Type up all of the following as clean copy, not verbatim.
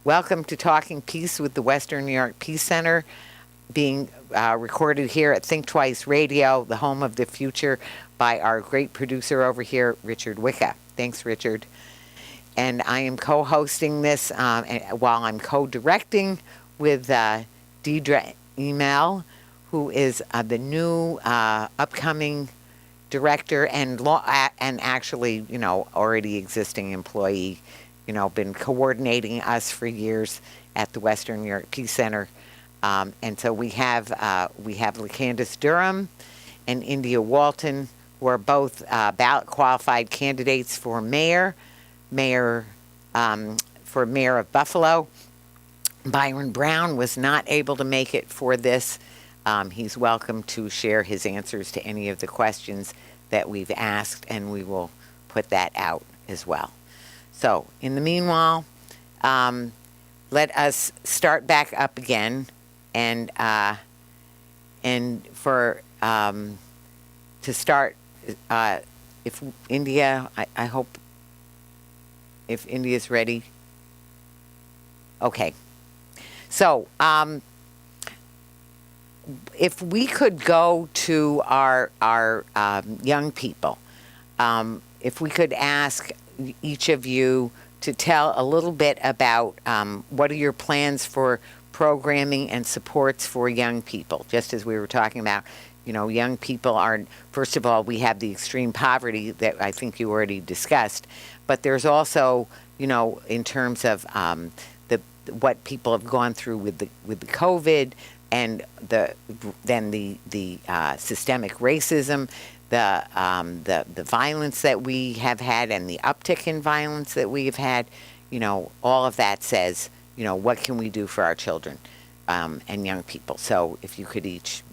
Welcome to Talking Peace with the Western New York Peace Center, being recorded here at Think Twice Radio, the home of the future, by our great producer over here, Richard Wicca. Thanks, Richard. And I am co-hosting this while I'm co-directing with Deidra EmEl, who is the new upcoming director and actually, already existing employee, been coordinating us for years at the Western New York Peace Center. And so we have LeCandice Durham and India Walton, who are both ballot-qualified candidates for mayor of Buffalo. Byron Brown was not able to make it for this. He's welcome to share his answers to any of the questions that we've asked, and we will put that out as well. So, in the meanwhile, let us start back up again, and for to start, if India, I hope, if India's ready. Okay. So, if we could go to our young people, if we could ask each of you to tell a little bit about what are your plans for programming and supports for young people, just as we were talking about. Young people are, first of all, we have the extreme poverty that I think you already discussed, but there's also, in terms of what people have gone through with the COVID and the systemic racism, the violence that we have had and the uptick in violence that we have had, all of that says, what can we do for our children and young people? So if you could each,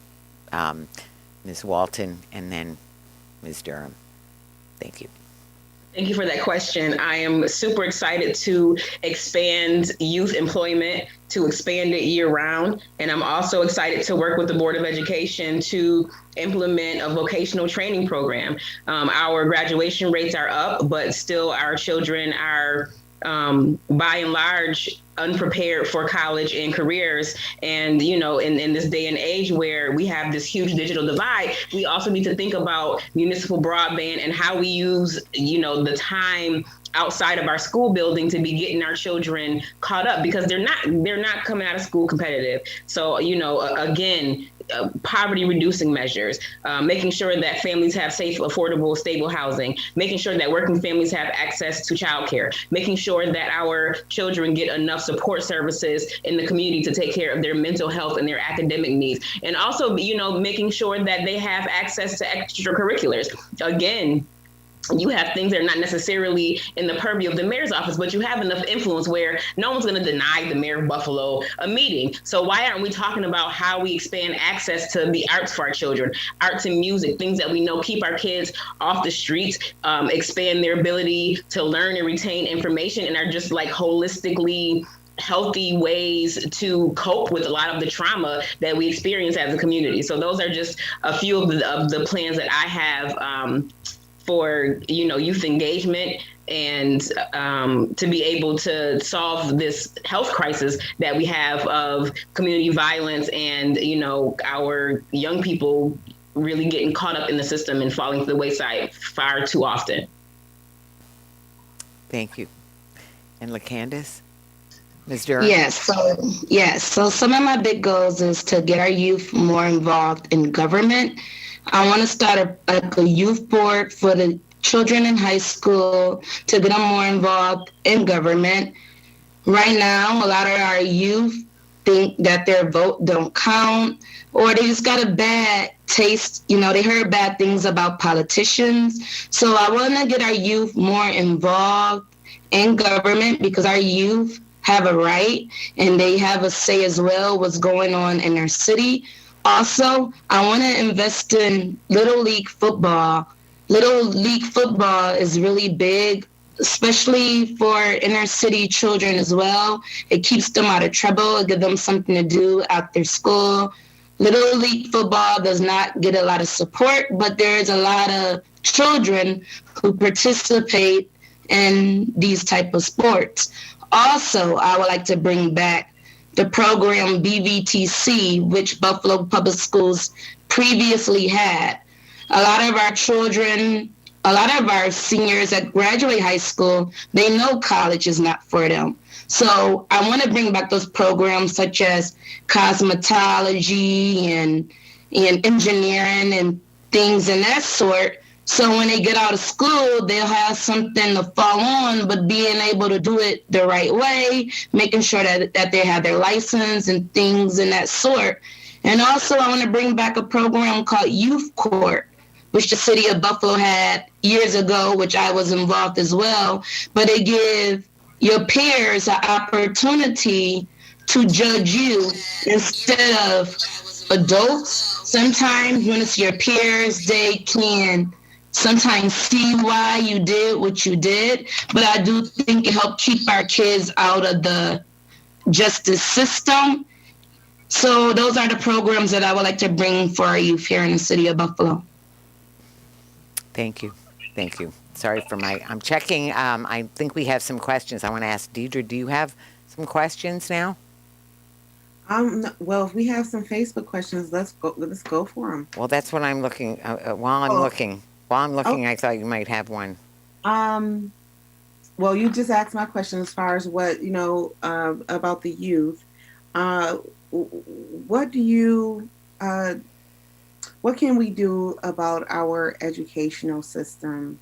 Ms. Walton and then Ms. Durham. Thank you. Thank you for that question. I am super excited to expand youth employment, to expand it year round. And I'm also excited to work with the Board of Education to implement a vocational training program. Our graduation rates are up, but still our children are by and large unprepared for college and careers. And, in this day and age where we have this huge digital divide, we also need to think about municipal broadband and how we use, the time outside of our school building to be getting our children caught up, because they're not coming out of school competitive. So, again, poverty reducing measures, making sure that families have safe, affordable, stable housing, making sure that working families have access to childcare, making sure that our children get enough support services in the community to take care of their mental health and their academic needs. And also, making sure that they have access to extracurriculars. Again, you have things that are not necessarily in the purview of the mayor's office, but you have enough influence where no one's going to deny the mayor of Buffalo a meeting. So why aren't we talking about how we expand access to the arts for our children, arts and music, things that we know keep our kids off the streets, expand their ability to learn and retain information, and are just like holistically healthy ways to cope with a lot of the trauma that we experience as a community. So those are just a few of the plans that I have for youth engagement and to be able to solve this health crisis that we have of community violence and our young people really getting caught up in the system and falling to the wayside far too often. Thank you. And LeCandice? Ms. Durham? Yes. So some of my big goals is to get our youth more involved in government. I want to start a youth board for the children in high school to get them more involved in government. Right now, a lot of our youth think that their vote don't count, or they just got a bad taste. They heard bad things about politicians. So I want to get our youth more involved in government, because our youth have a right and they have a say as well what's going on in their city. Also, I want to invest in Little League football. Little League football is really big, especially for inner city children as well. It keeps them out of trouble. It gives them something to do after school. Little League football does not get a lot of support, but there's a lot of children who participate in these type of sports. Also, I would like to bring back the program BVTC, which Buffalo Public Schools previously had. A lot of our children, a lot of our seniors that graduate high school, they know college is not for them. So I want to bring back those programs such as cosmetology and engineering and things in that sort. So when they get out of school, they'll have something to fall on, but being able to do it the right way, making sure that they have their license and things in that sort. And also I want to bring back a program called Youth Court, which the city of Buffalo had years ago, which I was involved as well. But they give your peers an opportunity to judge you instead of adults. Sometimes when it's your peers, they can sometimes see why you did what you did. But I do think it helped keep our kids out of the justice system. So those are the programs that I would like to bring for our youth here in the city of Buffalo. Thank you. Thank you. Sorry for I'm checking. I think we have some questions. I want to ask Deidra, do you have some questions now? Well, if we have some Facebook questions, let's go for them. Well, that's what I'm looking, while I'm looking, I thought you might have one. Well, you just asked my question as far as what, about the youth. What can we do about our educational system?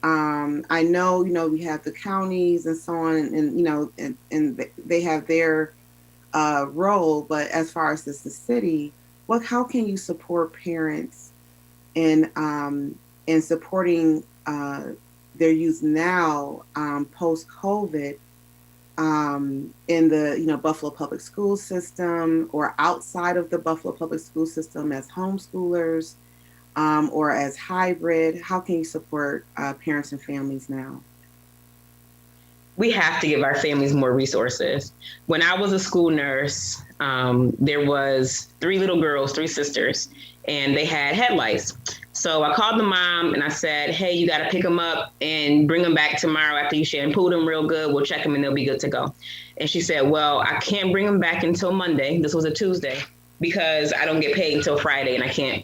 I know, we have the counties and so on, and they have their role, but as far as the city, how can you support parents in supporting their youth now, post-COVID, in the Buffalo public school system or outside of the Buffalo public school system as homeschoolers, or as hybrid? How can you support parents and families now? We have to give our families more resources. When I was a school nurse, there was 3 little girls, 3 sisters, and they had head lice. So I called the mom and I said, hey, you got to pick them up and bring them back tomorrow after you shampoo them real good. We'll check them and they'll be good to go. And she said, well, I can't bring them back until Monday. This was a Tuesday, because I don't get paid until Friday and I can't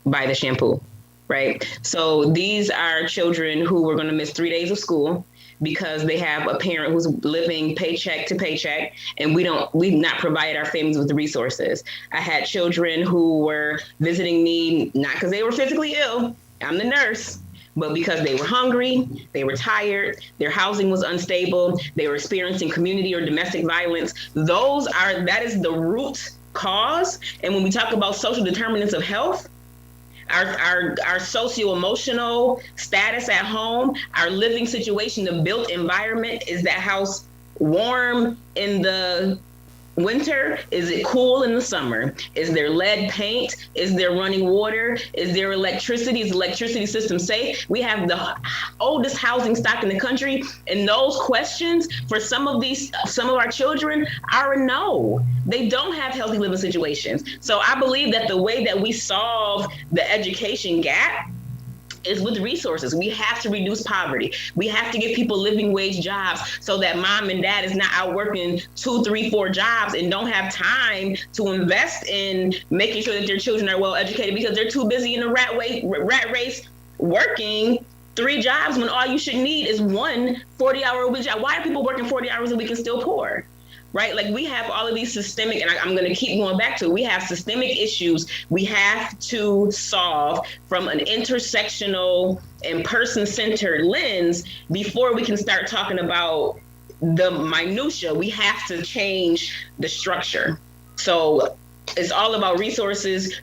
buy the shampoo, right? So these are children who were going to miss 3 days of school because they have a parent who's living paycheck to paycheck, and we've not provided our families with the resources. I had children who were visiting me, not because they were physically ill, I'm the nurse, but because they were hungry, they were tired, their housing was unstable, they were experiencing community or domestic violence. That is the root cause. And when we talk about social determinants of health, our socio-emotional status at home, our living situation, the built environment, is that house warm in the winter? Is it cool in the summer? Is there lead paint? Is there running water? Is there electricity? Is the electricity system safe? We have the oldest housing stock in the country, and those questions for some of our children are a no. They don't have healthy living situations. So I believe that the way that we solve the education gap is with resources. We have to reduce poverty. We have to give people living wage jobs so that mom and dad is not out working 2, 3, 4 jobs and don't have time to invest in making sure that their children are well educated because they're too busy in the rat race working 3 jobs when all you should need is 1 40-hour-a-week job. Why are people working 40 hours a week and still poor? Right? Like, we have all of these systemic, and I'm going to keep going back to it. We have systemic issues we have to solve from an intersectional and person-centered lens before we can start talking about the minutia. We have to change the structure. So it's all about resources,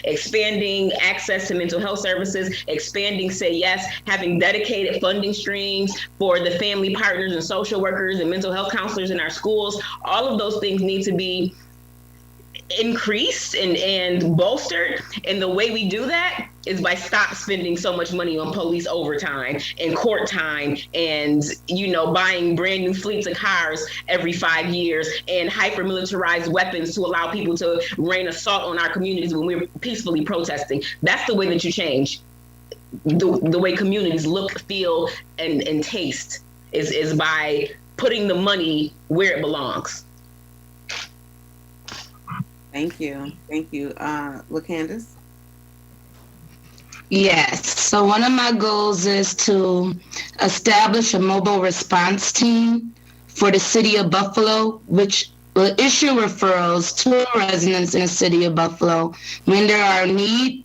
expanding access to mental health services, expanding Say Yes, having dedicated funding streams for the family partners and social workers and mental health counselors in our schools. All of those things need to be increased and bolstered. And the way we do that is by stop spending so much money on police overtime and court time and, buying brand new fleets of cars every 5 years and hyper militarized weapons to allow people to rain assault on our communities when we're peacefully protesting. That's the way that you change the way communities look, feel, and taste is by putting the money where it belongs. Thank you. LeCandice? Yes. So one of my goals is to establish a mobile response team for the city of Buffalo, which will issue referrals to residents in the city of Buffalo when there are in need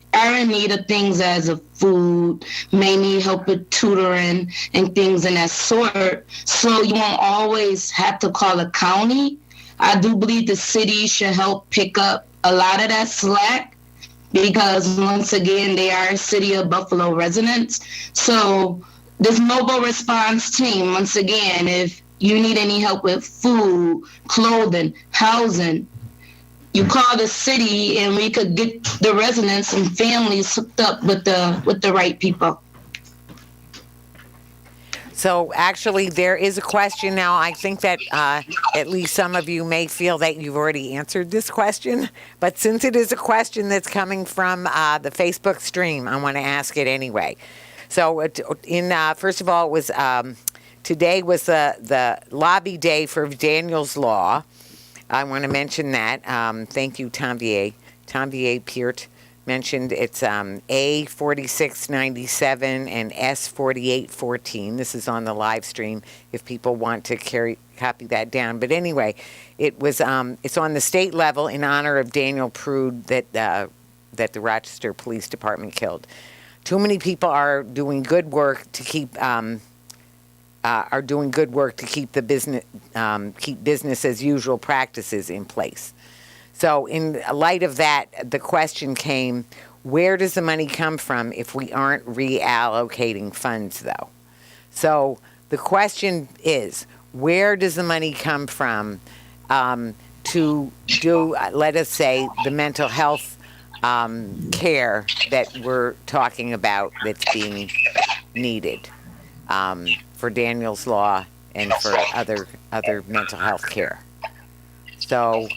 of things as a food, may need help with tutoring and things in that sort. So you won't always have to call a county. I do believe the city should help pick up a lot of that slack, because once again, they are city of Buffalo residents. So this mobile response team, once again, if you need any help with food, clothing, housing, you call the city and we could get the residents and families hooked up with the right people. So actually, there is a question now. I think that at least some of you may feel that you've already answered this question, but since it is a question that's coming from the Facebook stream, I want to ask it anyway. So first of all, it was today was the lobby day for Daniel's Law. I want to mention that. Thank you, Tanvier. Tanvier Peart mentioned it's A4697 and S4814. This is on the live stream if people want to copy that down. But anyway, it was it's on the state level in honor of Daniel Prude that the Rochester Police Department killed. Too many people are doing good work to keep the business as usual practices in place. So in light of that, the question came, where does the money come from if we aren't reallocating funds, though? So the question is, where does the money come from to do, let us say, the mental health care that we're talking about that's being needed for Daniel's Law and for other mental health care? So,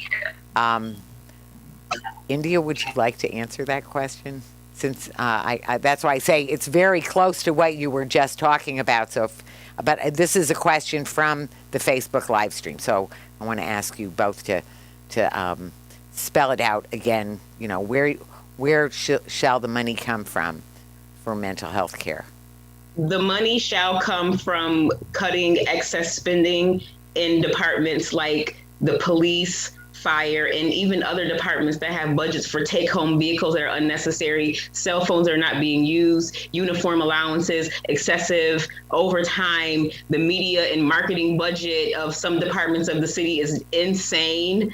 India, would you like to answer that question? Since that's why I say it's very close to what you were just talking about. So, but this is a question from the Facebook live stream. So I want to ask you both to spell it out again. You know, where shall the money come from for mental health care? The money shall come from cutting excess spending in departments like the police, fire, and even other departments that have budgets for take-home vehicles that are unnecessary, cell phones that are not being used, uniform allowances, excessive overtime. The media and marketing budget of some departments of the city is insane.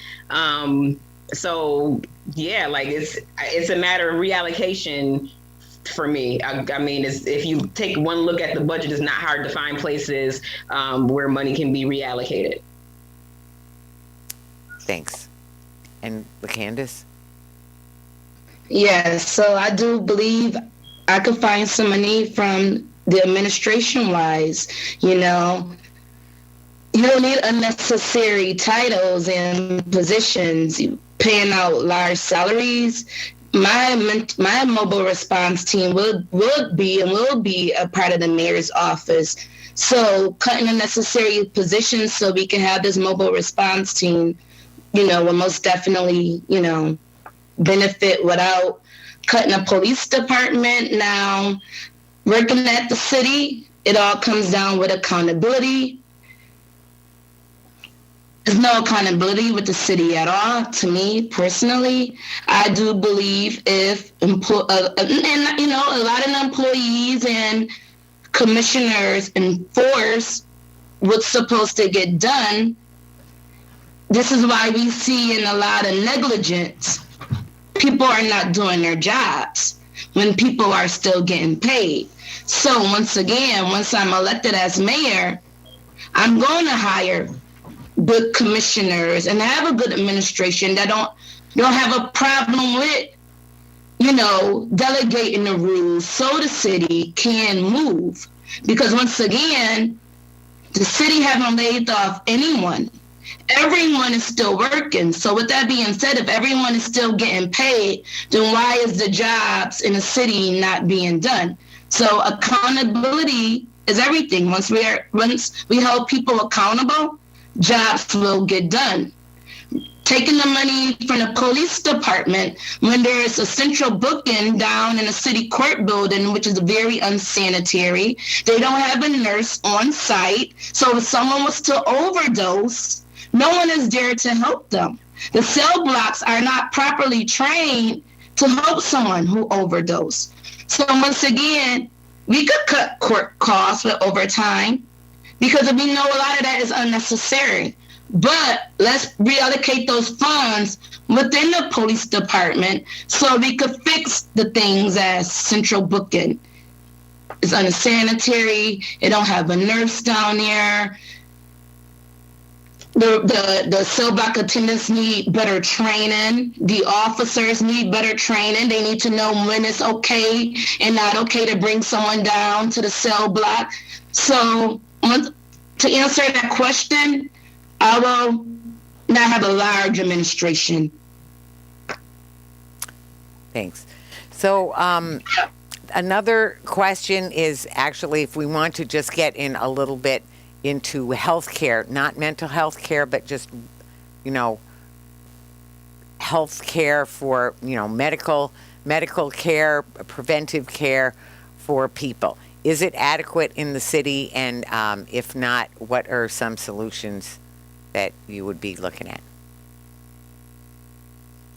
So yeah, like it's a matter of reallocation for me. I mean, if you take one look at the budget, it's not hard to find places where money can be reallocated. Thanks. And LeCandice? Yes, so I do believe I could find some money from the administration-wise. You know, you don't need unnecessary titles and positions, paying out large salaries. My mobile response team will be a part of the mayor's office. So cutting unnecessary positions so we can have this mobile response team, you know, will most definitely, you know, benefit without cutting a police department. Now, working at the city, it all comes down with accountability. There's no accountability with the city at all. To me, personally, I do believe if, and you know, a lot of employees and commissioners enforce what's supposed to get done, this is why we see in a lot of negligence, people are not doing their jobs when people are still getting paid. So once again, once I'm elected as mayor, I'm going to hire good commissioners and have a good administration that don't have a problem with, you know, delegating the rules so the city can move. Because once again, the city haven't laid off anyone. Everyone is still working. So with that being said, if everyone is still getting paid, then why is the jobs in the city not being done? So accountability is everything. Once we hold people accountable, jobs will get done. Taking the money from the police department when there's a central booking down in a city court building, which is very unsanitary. They don't have a nurse on site. So if someone was to overdose, no one is there to help them. The cell blocks are not properly trained to help someone who overdosed. So once again, we could cut court costs with overtime because we know a lot of that is unnecessary. But let's reallocate those funds within the police department so we could fix the things as central booking. It's unsanitary. It don't have a nurse down there. The cell block attendants need better training. The officers need better training. They need to know when it's okay and not okay to bring someone down to the cell block. So to answer that question, I will not have a large administration. Thanks. So another question is actually if we want to just get in a little bit into healthcare, not mental health care, but just, health care for, medical care, preventive care for people. Is it adequate in the city? And if not, what are some solutions that you would be looking at?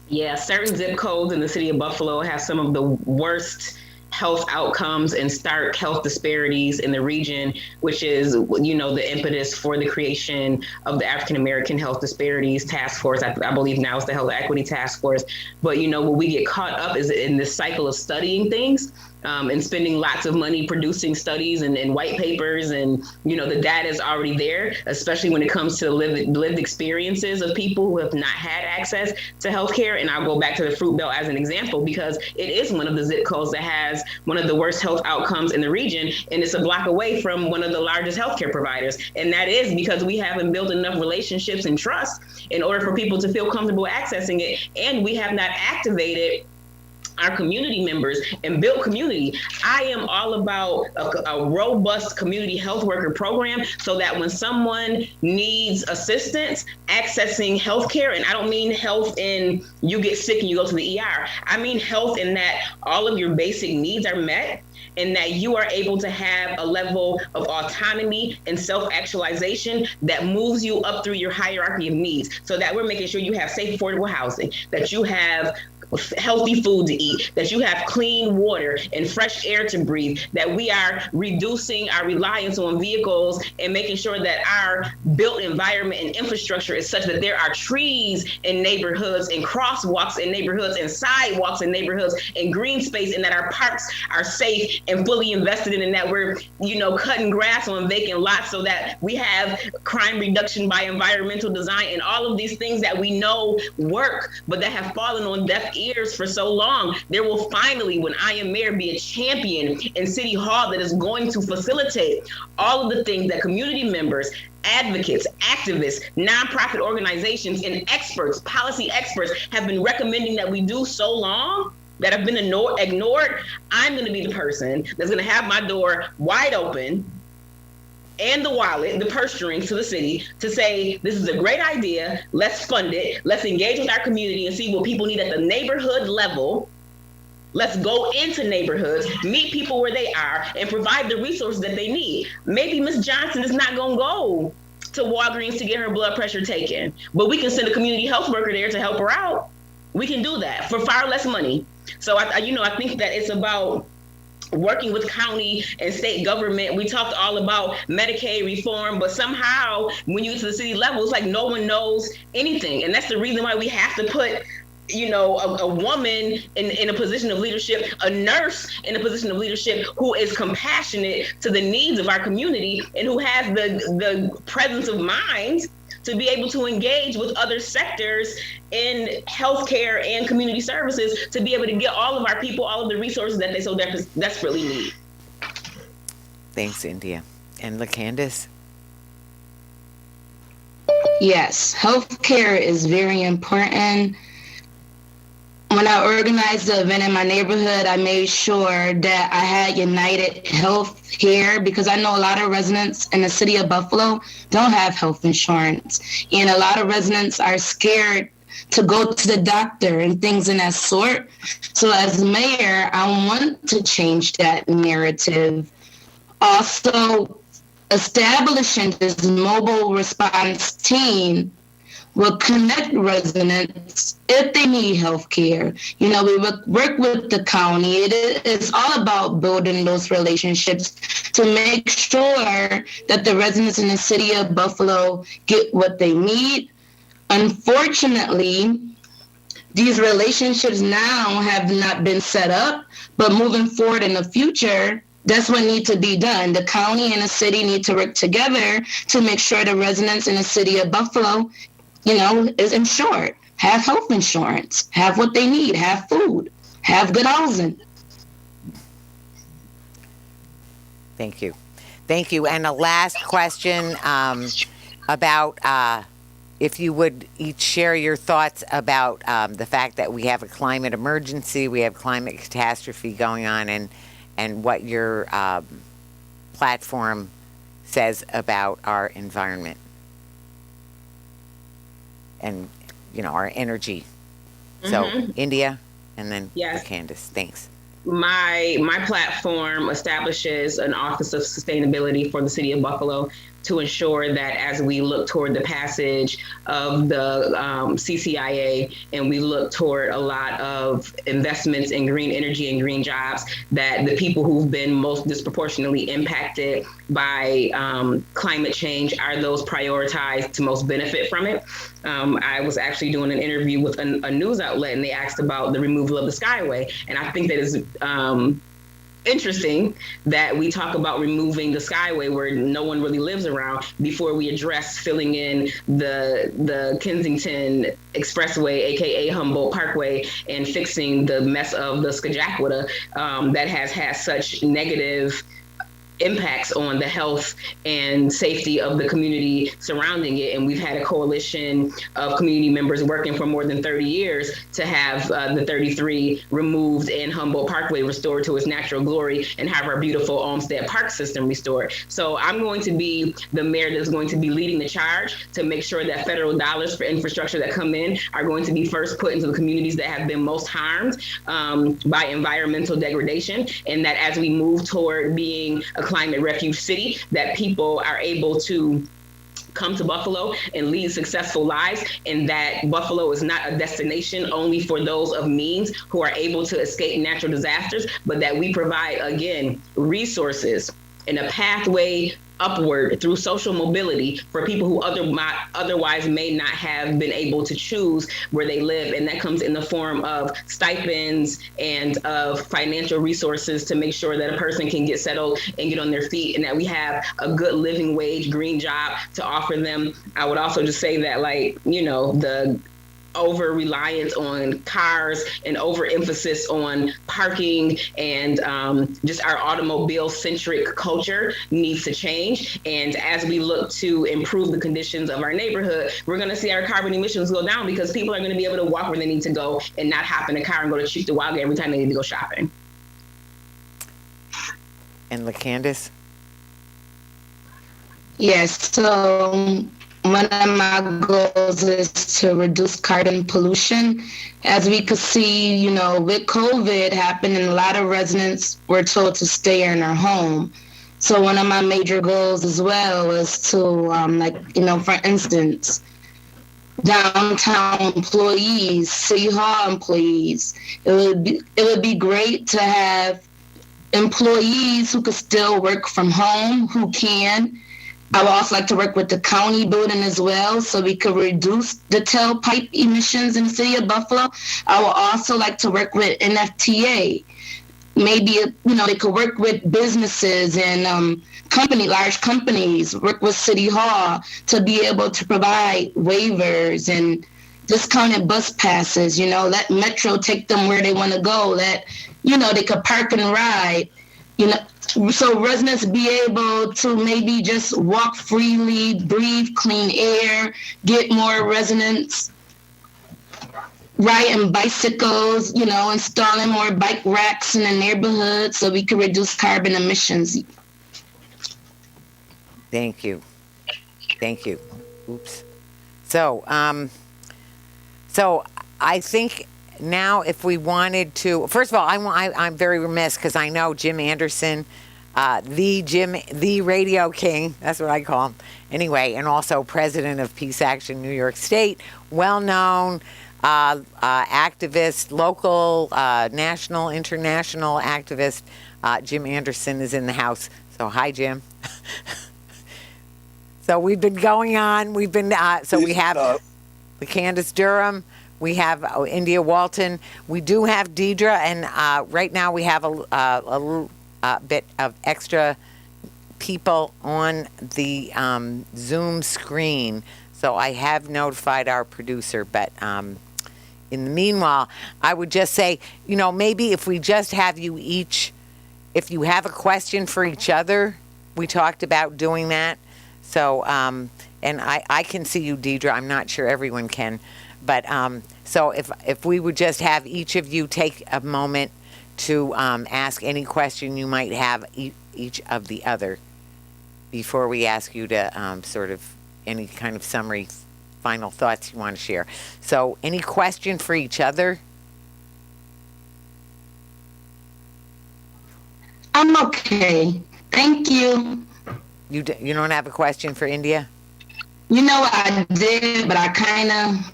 Yeah, certain zip codes in the city of Buffalo have some of the worst health outcomes and stark health disparities in the region, which is, the impetus for the creation of the African American Health Disparities Task Force. I believe now it's the Health Equity Task Force. But, what we get caught up is in this cycle of studying things. And spending lots of money producing studies and white papers, and the data is already there, especially when it comes to lived experiences of people who have not had access to healthcare. And I'll go back to the Fruit Belt as an example because it is one of the zip codes that has one of the worst health outcomes in the region, and it's a block away from one of the largest healthcare providers. And that is because we haven't built enough relationships and trust in order for people to feel comfortable accessing it, and we have not activated our community members and build community. I am all about a robust community health worker program so that when someone needs assistance accessing healthcare, and I don't mean health in you get sick and you go to the ER, I mean health in that all of your basic needs are met and that you are able to have a level of autonomy and self-actualization that moves you up through your hierarchy of needs, so that we're making sure you have safe, affordable housing, that you have healthy food to eat, that you have clean water and fresh air to breathe, that we are reducing our reliance on vehicles and making sure that our built environment and infrastructure is such that there are trees in neighborhoods and crosswalks in neighborhoods and sidewalks in neighborhoods and green space, and that our parks are safe and fully invested in, and that we're, cutting grass on vacant lots so that we have crime reduction by environmental design and all of these things that we know work, but that have fallen on deaf ears for so long. There will finally, when I am mayor, be a champion in City Hall that is going to facilitate all of the things that community members, advocates, activists, nonprofit organizations, and experts, policy experts have been recommending that we do so long, that have been ignored. I'm going to be the person that's going to have my door wide open and the wallet, the purse strings to the city to say, this is a great idea, let's fund it, let's engage with our community and see what people need at the neighborhood level. Let's go into neighborhoods, meet people where they are, and provide the resources that they need. Maybe Ms. Johnson is not gonna go to Walgreens to get her blood pressure taken, but we can send a community health worker there to help her out. We can do that for far less money. So I think that it's about working with county and state government. We talked all about Medicaid reform, but somehow when you get to the city level, it's like no one knows anything. And that's the reason why we have to put, a woman in a position of leadership, a nurse in a position of leadership who is compassionate to the needs of our community and who has the presence of mind to be able to engage with other sectors in healthcare and community services to be able to get all of our people all of the resources that they so desperately need. Thanks, India. And LeCandice? Yes, healthcare is very important. when I organized the event in my neighborhood, I made sure that I had United Health here because I know a lot of residents in the city of Buffalo don't have health insurance. And a lot of residents are scared to go to the doctor and things in that sort. So as mayor, I want to change that narrative. Also, establishing this mobile response team will connect residents if they need health care. You know, we work with the county. It's all about building those relationships to make sure that the residents in the city of Buffalo get what they need. Unfortunately, these relationships now have not been set up, but moving forward in the future, that's what needs to be done. The county and the city need to work together to make sure the residents in the city of Buffalo, you know, is insured, have health insurance, have what they need, have food, have good housing. Thank you. Thank you. And a last question about if you would each share your thoughts about the fact that we have a climate emergency, we have climate catastrophe going on, and what your platform says about our environment and, you know, our energy. So India and then LeCandice. Thanks. My platform establishes an Office of Sustainability for the City of Buffalo to ensure that as we look toward the passage of the CCIA and we look toward a lot of investments in green energy and green jobs, that the people who've been most disproportionately impacted by climate change are those prioritized to most benefit from it. I was actually doing an interview with a news outlet, and they asked about the removal of the Skyway. And I think that is interesting that we talk about removing the Skyway where no one really lives around before we address filling in the Kensington Expressway, aka Humboldt Parkway, and fixing the mess of the Skajakwata that has had such negative impacts on the health and safety of the community surrounding it. And we've had a coalition of community members working for more than 30 years to have the 33 removed and Humboldt Parkway restored to its natural glory and have our beautiful Olmsted Park system restored. So I'm going to be the mayor that's going to be leading the charge to make sure that federal dollars for infrastructure that come in are going to be first put into the communities that have been most harmed by environmental degradation, and that as we move toward being a climate refuge city, that people are able to come to Buffalo and lead successful lives, and that Buffalo is not a destination only for those of means who are able to escape natural disasters, but that we provide, again, resources and a pathway upward through social mobility for people who otherwise may not have been able to choose where they live. And that comes in the form of stipends and of financial resources to make sure that a person can get settled and get on their feet, and that we have a good living wage green job to offer them. I would also just say that, like, you know, the over reliance on cars and overemphasis on parking and just our automobile centric culture needs to change. And as we look to improve the conditions of our neighborhood, we're going to see our carbon emissions go down because people are going to be able to walk where they need to go and not hop in a car and go to Cheektowaga every time they need to go shopping. And LeCandice? Yes, so one of my goals is to reduce carbon pollution. As we could see, you know, with COVID happening, a lot of residents were told to stay in their home. So one of my major goals as well is to, like, you know, for instance, downtown employees, city hall employees. It would be great to have employees who could still work from home, who can. I would also like to work with the county building as well, so we could reduce the tailpipe emissions in the city of Buffalo. I would also like to work with NFTA. Maybe, you know, they could work with businesses and large companies, work with City Hall to be able to provide waivers and discounted bus passes, you know, let Metro take them where they want to go, let, you know, they could park and ride, you know, so residents be able to maybe just walk freely, breathe clean air, get more residents riding bicycles, installing more bike racks in the neighborhood so we can reduce carbon emissions. Thank you. Thank you. Oops. So, so I think now if we wanted to, first of all, I'm very remiss because I know Jim Anderson, the Radio King, that's what I call him. Anyway, and also president of Peace Action New York State, well-known activist, local, national, international activist. Jim Anderson is in the house. So hi, Jim. So we've been going on. We've been so we have LeCandice Durham. We have India Walton. We do have Deidra, and right now we have a little bit of extra people on the Zoom screen. So I have notified our producer, but in the meanwhile, I would just say, maybe if we just have you each, if you have a question for each other, we talked about doing that. So, and I can see you, Deidra. I'm not sure everyone can. But so if we would just have each of you take a moment to ask any question you might have each of the other before we ask you to sort of any kind of summary, final thoughts you want to share. So any question for each other? I'm okay. Thank you. You don't have a question for India? I did, but I kind of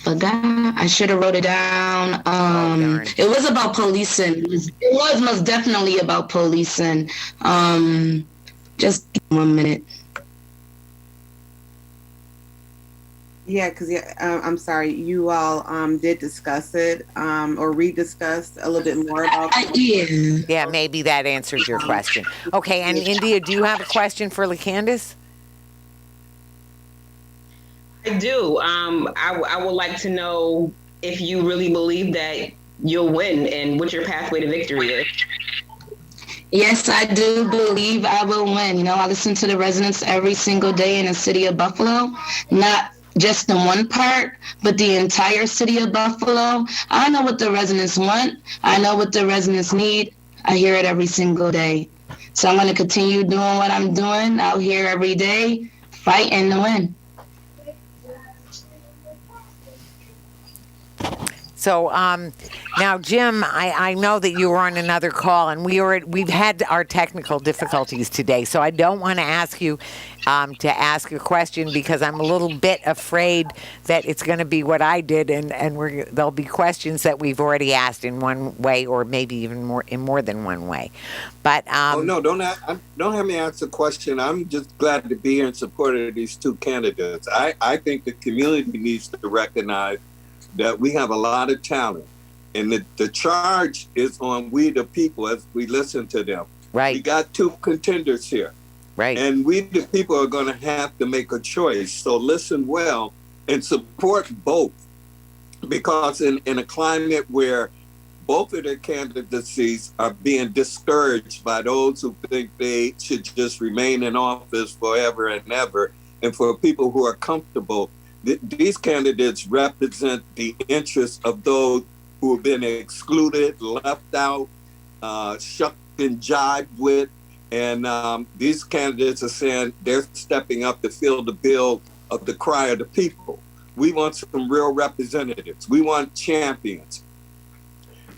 forgot. I should have wrote it down. It was about policing. It was most definitely about policing. Just 1 minute. Yeah, because I'm sorry, you all did discuss it or rediscuss a little bit more about it. Yeah, maybe that answers your question. Okay, and India, do you have a question for LeCandice? I do. I would like to know if you really believe that you'll win and what your pathway to victory is. Yes, I do believe I will win. I listen to the residents every single day in the city of Buffalo, not just in one part, but the entire city of Buffalo. I know what the residents want. I know what the residents need. I hear it every single day. So I'm going to continue doing what I'm doing out here every day, fighting to win. So now, Jim, I know that you were on another call, and we've had our technical difficulties today. So I don't want to ask you to ask a question because I'm a little bit afraid that it's going to be what I did, and there'll be questions that we've already asked in one way, or maybe even more than one way. But oh no, don't have me ask a question. I'm just glad to be here in support of these two candidates. I think the community needs to recognize that we have a lot of talent, and the charge is on we the people as we listen to them. Right. We got two contenders here. Right. And we the people are going to have to make a choice. So listen well and support both, because in a climate where both of their candidacies are being discouraged by those who think they should just remain in office forever and ever, and for people who are comfortable, these candidates represent the interests of those who have been excluded, left out, shucked and jived with. And these candidates are saying they're stepping up to fill the bill of the cry of the people. We want some real representatives. We want champions.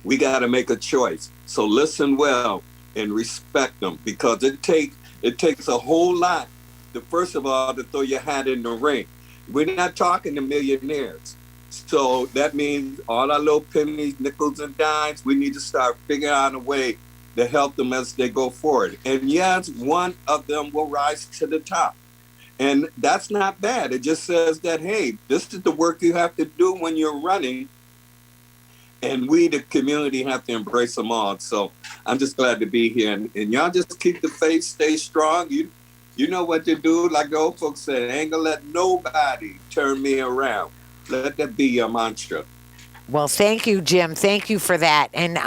We got to make a choice. So listen well and respect them, because it takes a whole lot first of all, to throw your hat in the ring. We're not talking to millionaires. So that means all our little pennies, nickels, and dimes, we need to start figuring out a way to help them as they go forward. And yes, one of them will rise to the top. And that's not bad. It just says that, hey, this is the work you have to do when you're running. And we, the community, have to embrace them all. So I'm just glad to be here. And y'all just keep the faith, stay strong. You know what to do. Like the old folks said, ain't gonna let nobody turn me around. Let that be your mantra. Well, thank you, Jim. Thank you for that. And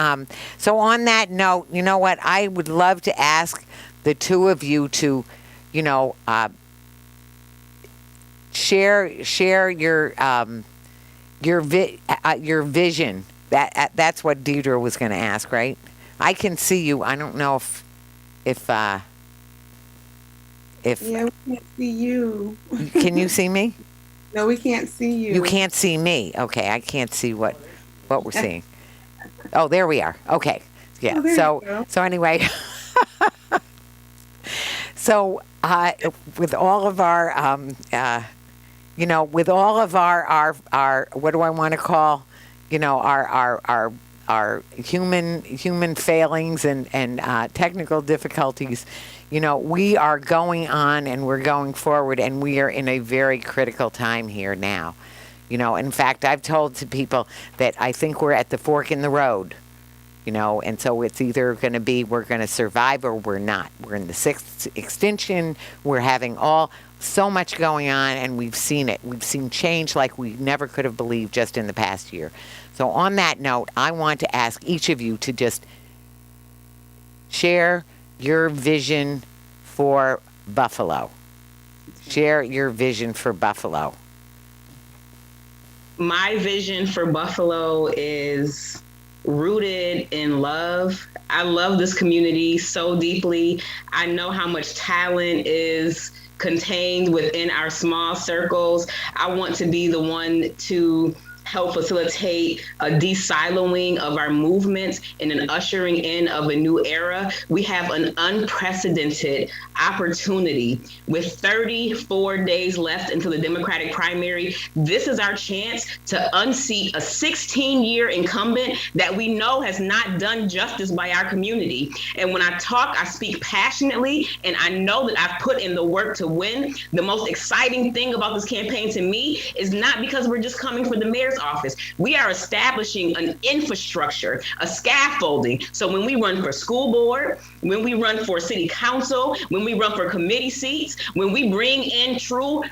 so on that note, you know what? I would love to ask the two of you to, share your your vision. That's what Deidra was going to ask, right? I can see you. I don't know if Yeah, we can't see you. can you see me? No, we can't see you. You can't see me. Okay, I can't see what we're seeing. Oh, there we are. Okay. Yeah. Oh, there you go. So anyway, so with all of our with all of our what do I want to call, our human failings and technical difficulties, we are going on and we're going forward, and we are in a very critical time here now. In fact, I've told to people that I think we're at the fork in the road, and so it's either going to be we're going to survive or we're not. We're in the sixth extinction. We're having so much going on, and we've seen it. We've seen change like we never could have believed just in the past year. So on that note, I want to ask each of you to just share your vision for Buffalo. Share your vision for Buffalo. My vision for Buffalo is rooted in love. I love this community so deeply. I know how much talent is contained within our small circles. I want to be the one to help facilitate a de-siloing of our movements and an ushering in of a new era. We have an unprecedented opportunity with 34 days left until the Democratic primary. This is our chance to unseat a 16-year incumbent that we know has not done justice by our community. And when I talk, I speak passionately, and I know that I've put in the work to win. The most exciting thing about this campaign to me is not because we're just coming for the mayor's office. We are establishing an infrastructure, a scaffolding. So when we run for school board, when we run for city council, when we run for committee seats, when we bring in true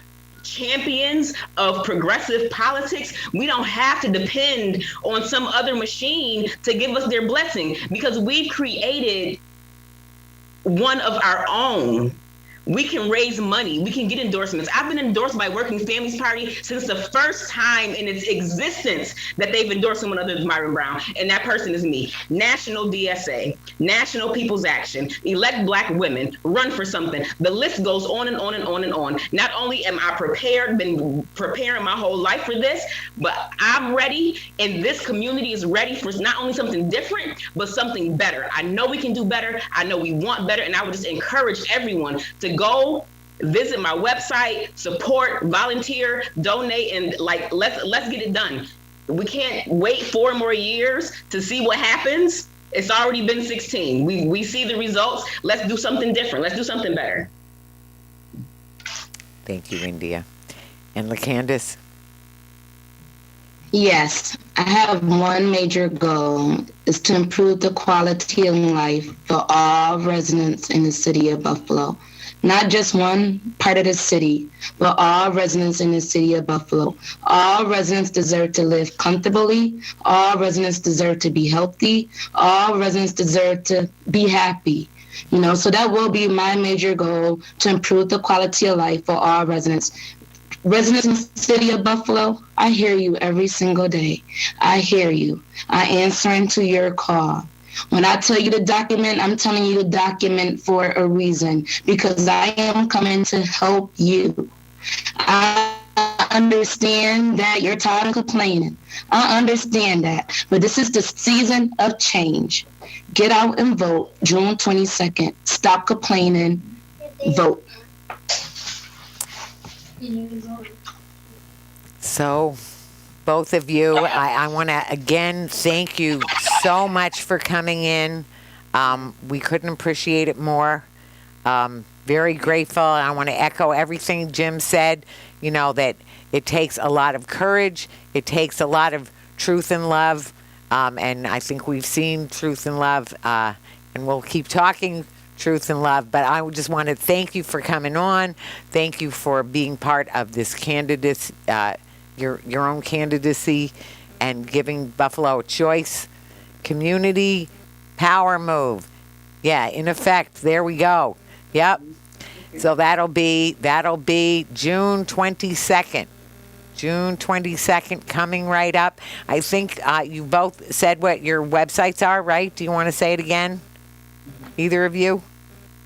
champions of progressive politics, we don't have to depend on some other machine to give us their blessing, because we've created one of our own. We can raise money. We can get endorsements. I've been endorsed by Working Families Party since the first time in its existence that they've endorsed someone other than Byron Brown, and that person is me. National DSA, National People's Action, Elect Black Women, Run for Something. The list goes on and on and on and on. Not only am I prepared, been preparing my whole life for this, but I'm ready, and this community is ready for not only something different, but something better. I know we can do better. I know we want better, and I would just encourage everyone to go visit my website, support, volunteer, donate, and let's get it done. We can't wait 4 more years to see what happens. It's already been 16. We see the results. Let's do something different. Let's do something better. Thank you, India. And LeCandice? Yes, I have one major goal, is to improve the quality of life for all residents in the city of Buffalo. Not just one part of the city, but all residents in the city of Buffalo. All residents deserve to live comfortably. All residents deserve to be healthy. All residents deserve to be happy. So that will be my major goal, to improve the quality of life for all residents. Residents in the city of Buffalo, I hear you every single day. I hear you. I answer to your call. When I tell you to document, I'm telling you to document for a reason, because I am coming to help you. I understand that you're tired of complaining. I understand that. But this is the season of change. Get out and vote June 22nd. Stop complaining. Vote. So, both of you, I want to again thank you so much for coming in. We couldn't appreciate it more. Very grateful. I want to echo everything Jim said, that it takes a lot of courage. It takes a lot of truth and love. And I think we've seen truth and love, and we'll keep talking truth and love. But I just want to thank you for coming on. Thank you for being part of this candidacy, your own candidacy, and giving Buffalo a choice. Community power move. Yeah, in effect, there we go. Yep. So that'll be June 22nd. June 22nd coming right up. I think you both said what your websites are, right? Do you want to say it again? Either of you?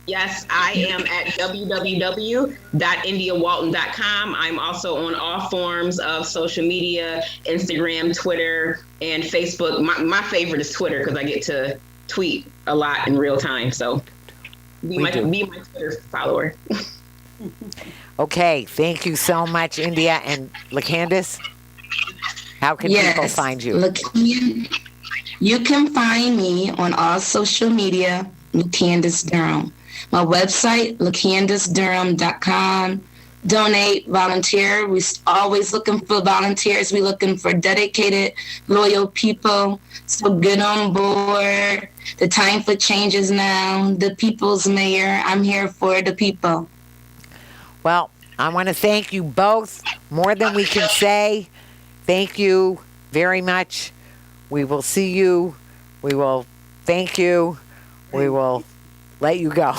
Yes, I am at www.indiawalton.com. I'm also on all forms of social media, Instagram, Twitter, and Facebook. My favorite is Twitter because I get to tweet a lot in real time. So be my Twitter follower. Okay, thank you so much, India. And LeCandice, how can people find you? You can find me on all social media, LeCandice Durham. My website, LeCandiceDurham.com. Donate, volunteer. We're always looking for volunteers. We're looking for dedicated, loyal people. So get on board. The time for change is now. The people's mayor. I'm here for the people. Well, I want to thank you both more than we can say. Thank you very much. We will see you. We will thank you. We will let you go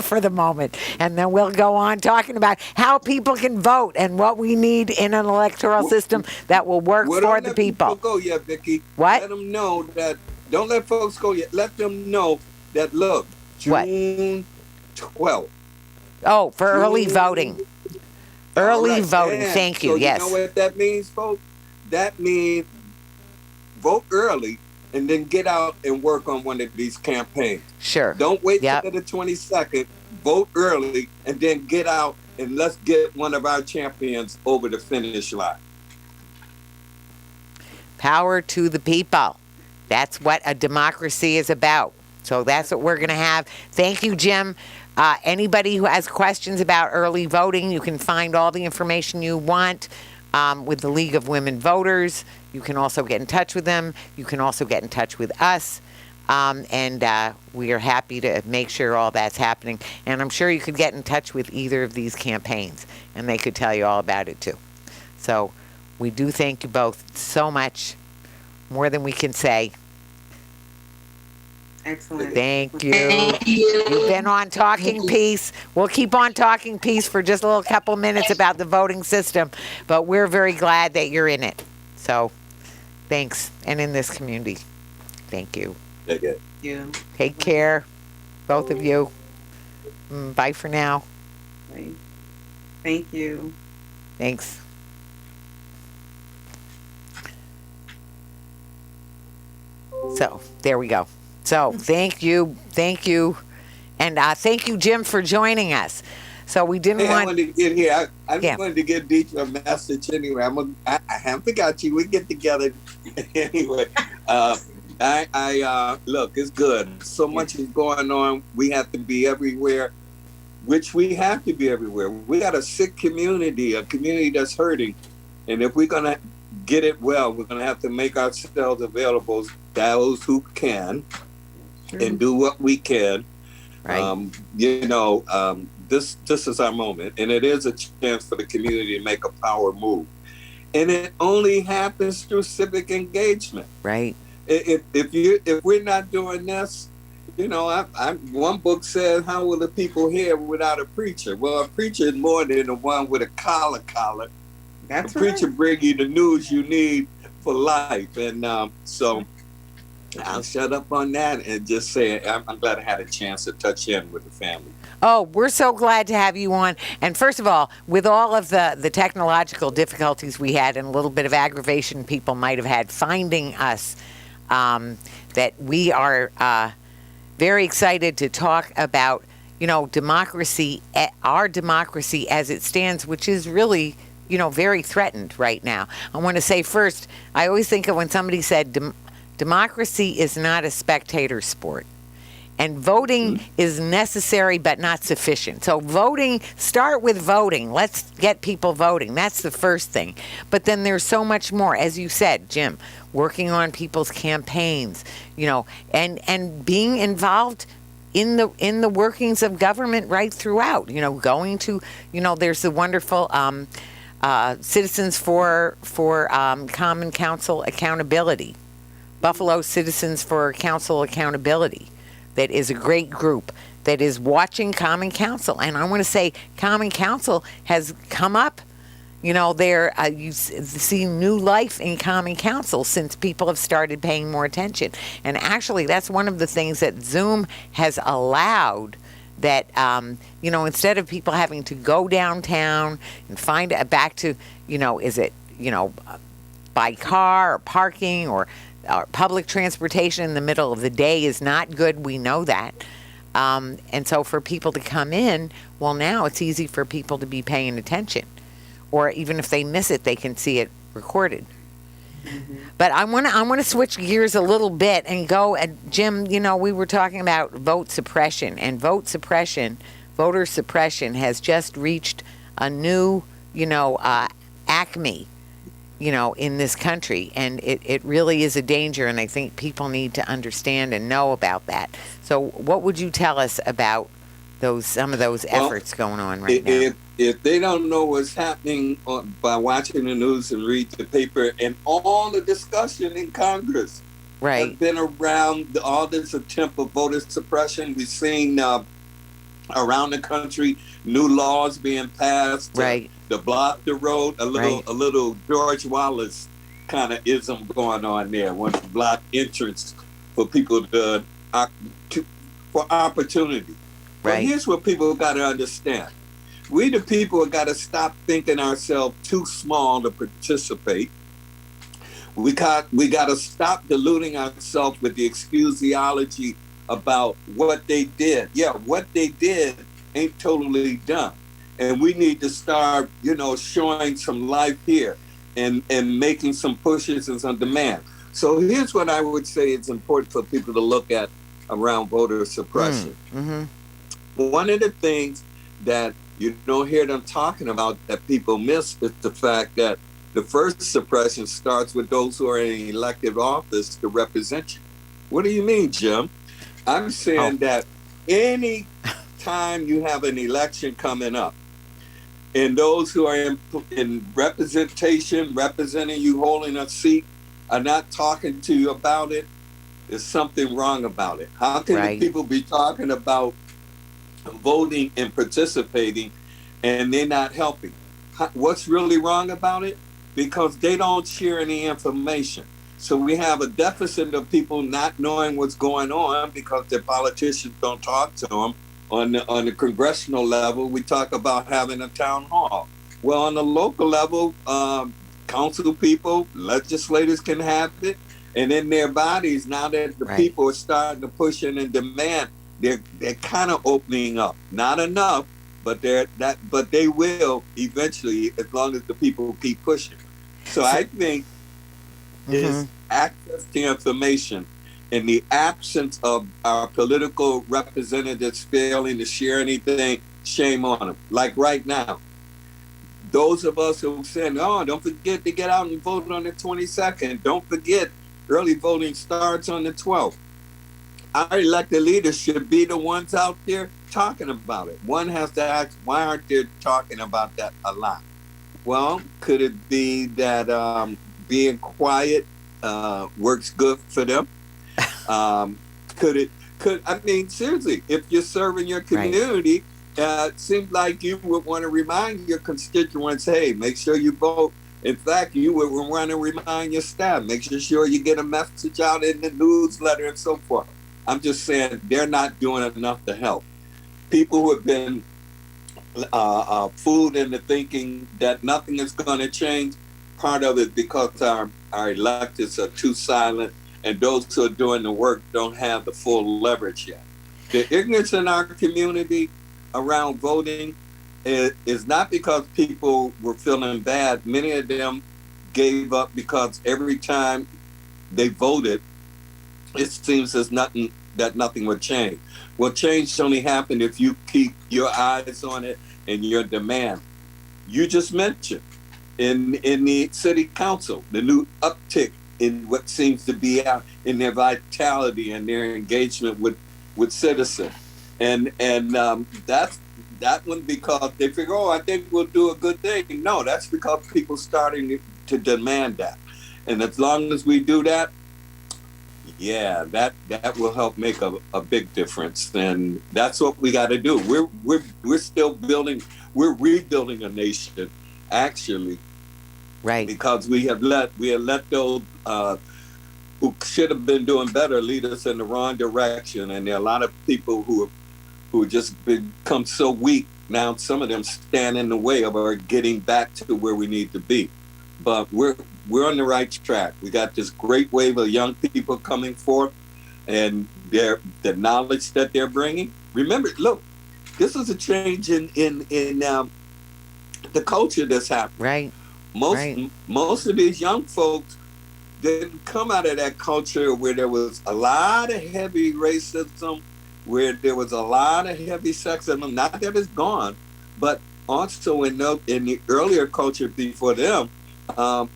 for the moment. And then we'll go on talking about how people can vote and what we need in an electoral system that will work for the people. Don't let people go yet, Vicki. What? Let them know that, don't let folks go yet. Let them know that, look, June 12th. Oh, for early voting. Early voting, And thank you, so yes. You know what that means, folks? That means vote early and then get out and work on one of these campaigns. Sure. Don't wait Yep. till the 22nd. Vote early and then get out and let's get one of our champions over the finish line. Power to the people. That's what a democracy is about. So that's what we're going to have. Thank you, Jim. Anybody who has questions about early voting, you can find all the information you want with the League of Women Voters. You can also get in touch with them. You can also get in touch with us. And we are happy to make sure all that's happening. And I'm sure you could get in touch with either of these campaigns, and they could tell you all about it too. So we do thank you both so much, more than we can say. Excellent. Thank you. Thank you. You've been on Talking Peace. We'll keep on Talking Peace for just a little couple minutes about the voting system, but we're very glad that you're in it. So thanks. And in this community. Thank you. Take it. You. Take care, both of you. Bye for now. Right. Thank you. Thanks. So there we go. So thank you, and thank you, Jim, for joining us. So we didn't I want wanted to get here. I Yeah. wanted to get Deidra a message anyway. I haven't forgot you. We get together anyway. Look, it's good. So much is going on. We have to be everywhere, which we have to be everywhere. We got a sick community, a community that's hurting, and if we're gonna get it well, we're gonna have to make ourselves available to those who can. And do what we can. right. This is our moment, and it is a chance for the community to make a power move. And it only happens through civic engagement. Right. If we're not doing this, one book says, "How will the people hear without a preacher?" Well, a preacher is more than the one with a collar. That's A preacher right. bring you the news you need for life, and so. I'll shut up on that and just say I'm glad I had a chance to touch in with the family. Oh, we're so glad to have you on. And first of all, with all of the technological difficulties we had and a little bit of aggravation people might have had finding us, that we are very excited to talk about, democracy, our democracy as it stands, which is really, very threatened right now. I want to say first, I always think of when somebody said democracy is not a spectator sport. And voting is necessary but not sufficient. So start with voting. Let's get people voting. That's the first thing. But then there's so much more, as you said, Jim, working on people's campaigns, and being involved in the workings of government right throughout. Going to, there's the wonderful Citizens for Common Council Accountability. Buffalo Citizens for Council Accountability. That is a great group that is watching Common Council. And I want to say Common Council has come up, you see new life in Common Council since people have started paying more attention. And actually, that's one of the things that Zoom has allowed. That instead of people having to go downtown and find back to, is it by car or parking or public transportation in the middle of the day is not good. We know that. And so for people to come in, well, now it's easy for people to be paying attention. Or even if they miss it, they can see it recorded. Mm-hmm. But I want to switch gears a little bit and go at Jim. We were talking about vote suppression, and voter suppression has just reached a new, acme, in this country, and it really is a danger. And I think people need to understand and know about that. So, what would you tell us about some of those efforts going on right now? If they don't know what's happening by watching the news and read the paper and all the discussion in Congress, right, has been around all this attempt of voter suppression. We've seen around the country new laws being passed, right, to block the road. A little George Wallace kind of ism going on there. Want to block entrance for people for opportunity. Right. But here's what people got to understand. We the people got to stop thinking ourselves too small to participate. We got to stop deluding ourselves with the excusiology about what they did. Yeah, what they did ain't totally done. And we need to start, showing some life here and making some pushes and some demand. So here's what I would say is important for people to look at around voter suppression. Mm-hmm. One of the things that you don't hear them talking about that people miss is the fact that the first suppression starts with those who are in elected office to represent you. What do you mean, Jim? I'm saying that any time you have an election coming up and those who are in representation, representing you, holding a seat, are not talking to you about it, there's something wrong about it. How can the people be talking about voting and participating and they're not helping? What's really wrong about it? Because they don't share any information. So we have a deficit of people not knowing what's going on because their politicians don't talk to them. On the congressional level, we talk about having a town hall. Well, on the local level, council people, legislators can have it. And in their bodies, now that the people are starting to push in and demand, they're kind of opening up. Not enough, but they will eventually, as long as the people keep pushing. So I think is access to information in the absence of our political representatives failing to share anything, shame on them. Like right now, those of us who said, don't forget to get out and vote on the 22nd. Don't forget, early voting starts on the 12th. Our elected leaders should be the ones out there talking about it. One has to ask, why aren't they talking about that a lot? Well, could it be that being quiet works good for them? Seriously, if you're serving your community, it seems like you would want to remind your constituents, hey, make sure you vote. In fact, you would want to remind your staff, make sure you get a message out in the newsletter and so forth. I'm just saying they're not doing enough to help. People who have been fooled into thinking that nothing is going to change, part of it because our electeds are too silent and those who are doing the work don't have the full leverage yet. The ignorance in our community around voting is not because people were feeling bad. Many of them gave up because every time they voted, it seems as nothing would change. Well, change only happen if you keep your eyes on it and your demand. You just mentioned in the city council, the new uptick in what seems to be out in their vitality and their engagement with citizens. And that's that one because they figure, I think we'll do a good thing. No, that's because people starting to demand that. And as long as we do that, yeah, that will help make a big difference. And that's what we got to do. We're still building, we're rebuilding a nation. actually, Right. because we have let those who should have been doing better lead us in the wrong direction, and there are a lot of people who just become so weak now. Some of them stand in the way of our getting back to where we need to be. But we're on the right track. We got this great wave of young people coming forth, and the knowledge that they're bringing. Remember, look, this is a change in the culture that's happening. Right. Most of these young folks didn't come out of that culture where there was a lot of heavy racism, where there was a lot of heavy sexism. Not that it's gone, but also in the earlier culture before them,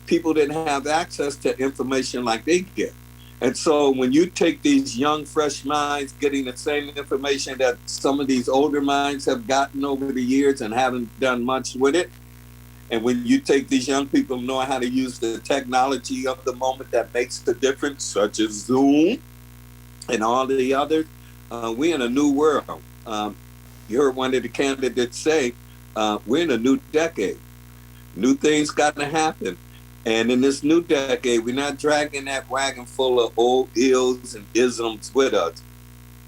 people didn't have access to information like they get. And so when you take these young, fresh minds getting the same information that some of these older minds have gotten over the years and haven't done much with it, and when you take these young people who know how to use the technology of the moment that makes the difference, such as Zoom and all of the others, we're in a new world. You heard one of the candidates say, we're in a new decade. New things got to happen. And in this new decade, we're not dragging that wagon full of old ills and isms with us.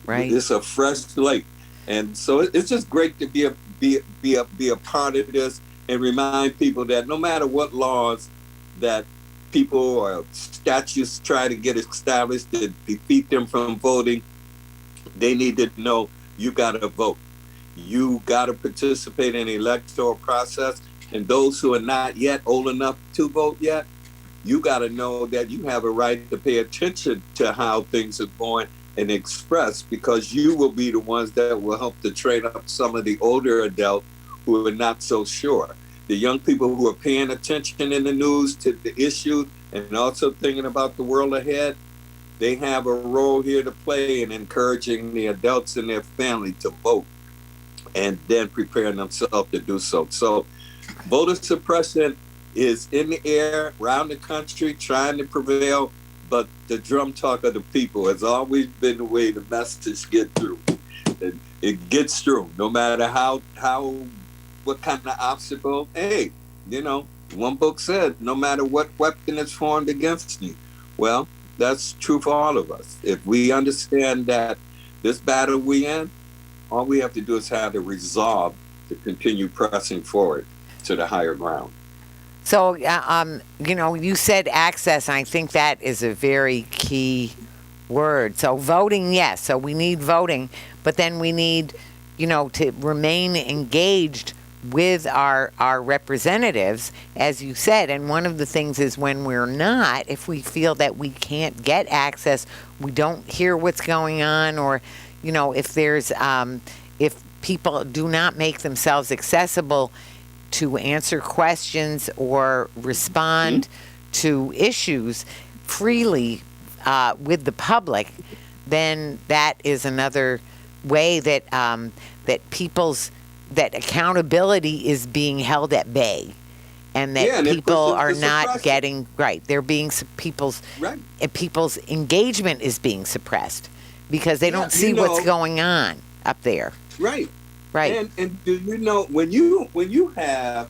Right. It's a fresh slate. And so it's just great to be a part of this, and remind people that no matter what laws that people or statutes try to get established to defeat them from voting, they need to know you got to vote. You got to participate in the electoral process. And those who are not yet old enough to vote yet, you got to know that you have a right to pay attention to how things are going and express, because you will be the ones that will help to train up some of the older adults who are not so sure. The young people who are paying attention in the news to the issues and also thinking about the world ahead, they have a role here to play in encouraging the adults in their family to vote and then preparing themselves to do so. So voter suppression is in the air around the country trying to prevail, but the drum talk of the people has always been the way the message gets through. It gets through no matter what kind of obstacle. Hey, one book said, no matter what weapon is formed against you. Well, that's true for all of us. If we understand that this battle we in, all we have to do is have the resolve to continue pressing forward to the higher ground. So, you said access, and I think that is a very key word. So voting, yes. So we need voting, but then we need, to remain engaged with our representatives, as you said. And one of the things is when we're not, if we feel that we can't get access, we don't hear what's going on, or, if there's, if people do not make themselves accessible to answer questions or respond to issues freely with the public, then that is another way that that accountability is being held at bay, and that people are not getting right. They're being people's engagement is being suppressed because they don't see what's going on up there. Right. Right. And do you know when you have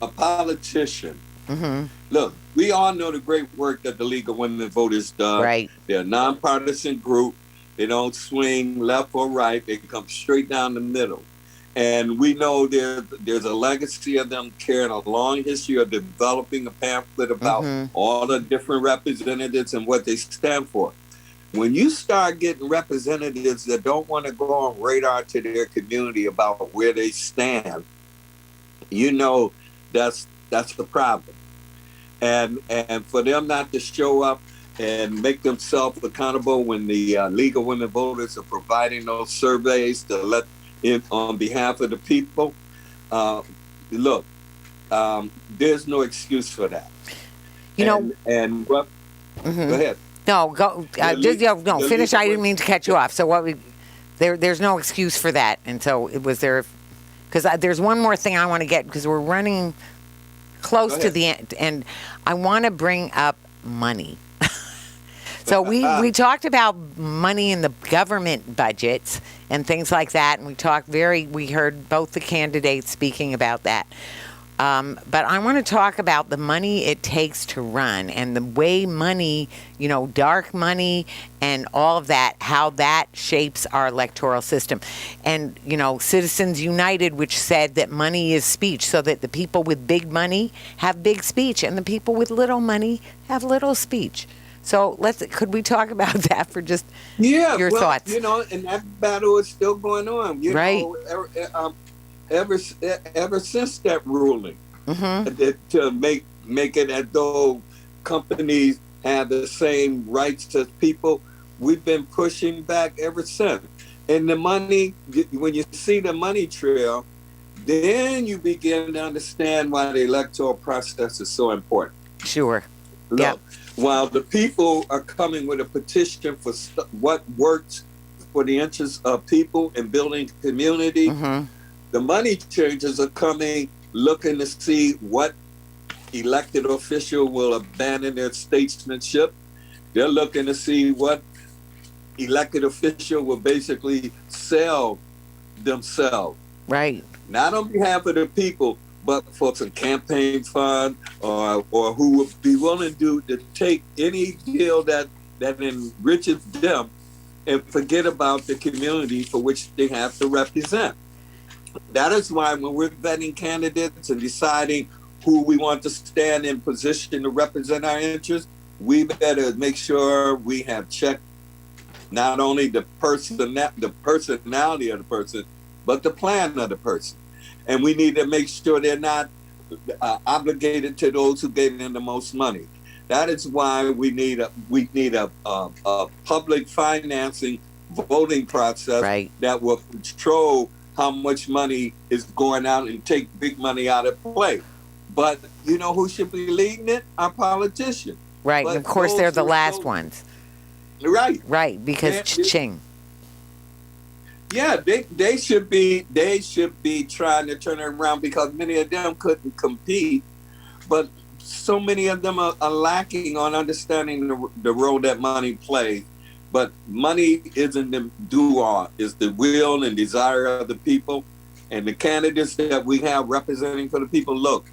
a politician? Mm-hmm. Look, we all know the great work that the League of Women Voters does. Right. They're a nonpartisan group. They don't swing left or right. They come straight down the middle. And we know there's a legacy of them carrying a long history of developing a pamphlet about all the different representatives and what they stand for. When you start getting representatives that don't want to go on radar to their community about where they stand, that's the problem. And for them not to show up and make themselves accountable when the League of Women Voters are providing those surveys to let in on behalf of the people, look, there's no excuse for that. And what? Go ahead. No, go. Finish. I didn't mean to cut you off. So there's no excuse for that. And so it was there, because there's one more thing I want to get, because we're running close to the end, and I want to bring up money. So we talked about money in the government budgets and things like that, and we heard both the candidates speaking about that. But I want to talk about the money it takes to run and the way money, dark money and all of that, how that shapes our electoral system. And, Citizens United, which said that money is speech, so that the people with big money have big speech and the people with little money have little speech. So could we talk about that for just your thoughts? And that battle is still going on. Right. Ever since that ruling, to make it as though companies have the same rights as people, we've been pushing back ever since. And the money, when you see the money trail, then you begin to understand why the electoral process is so important. Sure. Look, yep. While the people are coming with a petition for what works for the interests of people and building community, the money changers are coming looking to see what elected official will abandon their statesmanship. They're looking to see what elected official will basically sell themselves. Right. Not on behalf of the people, but for some campaign fund or who would be willing to take any deal that enriches them and forget about the community for which they have to represent. That is why when we're vetting candidates and deciding who we want to stand in position to represent our interests, we better make sure we have checked not only the personality of the person, but the plan of the person. And we need to make sure they're not obligated to those who gave them the most money. That is why we need a public financing voting process that will control how much money is going out and take big money out of play. But who should be leading it? Our politicians. Right, but and of course they're the last ones. Right. Right, because cha-ching. Yeah, they should be trying to turn it around because many of them couldn't compete, but so many of them are lacking on understanding the role that money plays. But money isn't the do-all, it's the will and desire of the people. And the candidates that we have representing for the people, look,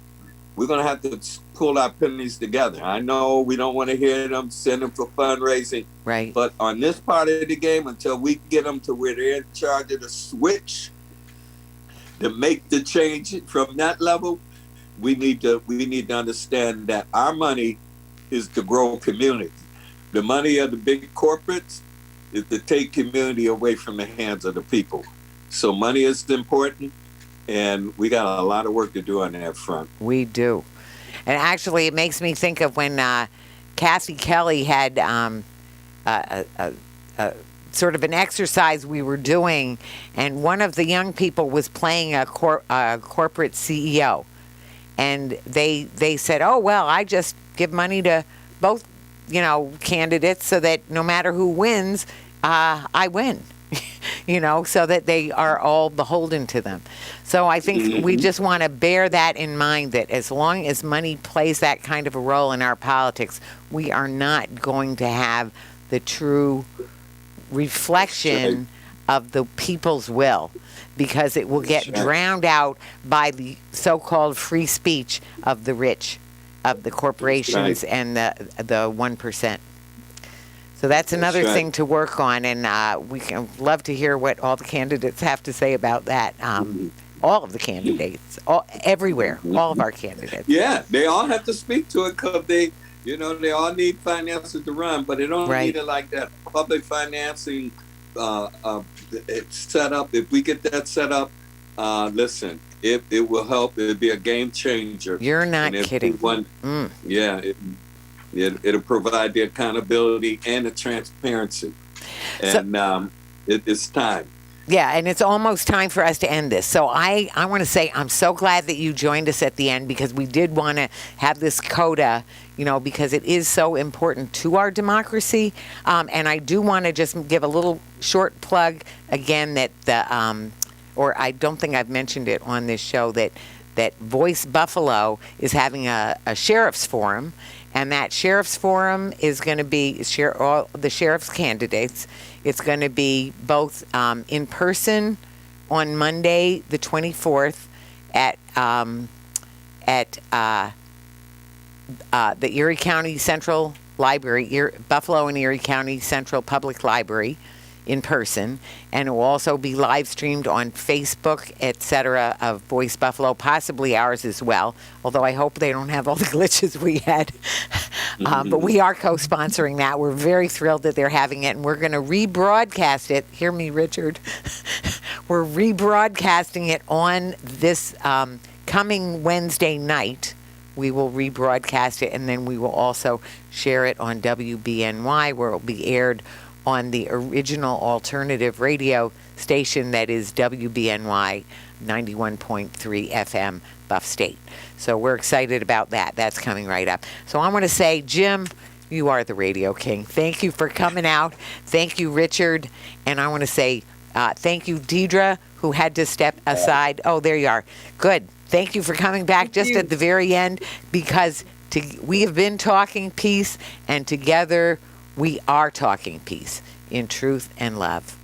we're going to have to pull our pennies together. I know we don't want to hear them send them for fundraising. Right. But on this part of the game, until we get them to where they're in charge of the switch to make the change from that level, we need to understand that our money is to grow community. The money of the big corporates is to take community away from the hands of the people. So money is important, and we got a lot of work to do on that front. We do. And actually, it makes me think of when Cassie Kelly had sort of an exercise we were doing, and one of the young people was playing a corporate CEO. And they said, oh, well, I just give money to both, candidates so that no matter who wins, I win, so that they are all beholden to them. So I think we just want to bear that in mind, that as long as money plays that kind of a role in our politics, we are not going to have the true reflection of the people's will, because it will get drowned out by the so-called free speech of the rich, of the corporations and the 1%. So that's another thing to work on, and we can love to hear what all the candidates have to say about that. All of the candidates, everywhere, all of our candidates. Yeah, they all have to speak to it because they all need finances to run, but they don't need it like that. Public financing set up. If we get that set up, listen, it will help. It'll be a game changer. You're not kidding. It'll provide the accountability and the transparency. And it's time. Yeah, and it's almost time for us to end this. So I want to say I'm so glad that you joined us at the end, because we did want to have this coda, because it is so important to our democracy. And I do want to just give a little short plug again that or I don't think I've mentioned it on this show, that Voice Buffalo is having a sheriff's forum. And that sheriff's forum is going to be all the sheriff's candidates. It's going to be both in person on Monday, the 24th, at at the Erie County Central Library, Buffalo and Erie County Central Public Library in person, and it will also be live streamed on Facebook, etc., of Voice Buffalo, possibly ours as well, although I hope they don't have all the glitches we had. But we are co-sponsoring that. We're very thrilled that they're having it, and we're going to rebroadcast it. Hear me, Richard. We're rebroadcasting it on this coming Wednesday night. We will rebroadcast it, and then we will also share it on WBNY, where it will be aired on the original alternative radio station that is WBNY 91.3 FM Buff State. So we're excited about that. That's coming right up. So I want to say, Jim, you are the radio king. Thank you for coming out. Thank you, Richard. And I want to say thank you, Deidra, who had to step aside. Oh, there you are. Good. Thank you for coming back just at the very end, because we have been talking peace, and together we are talking peace in truth and love.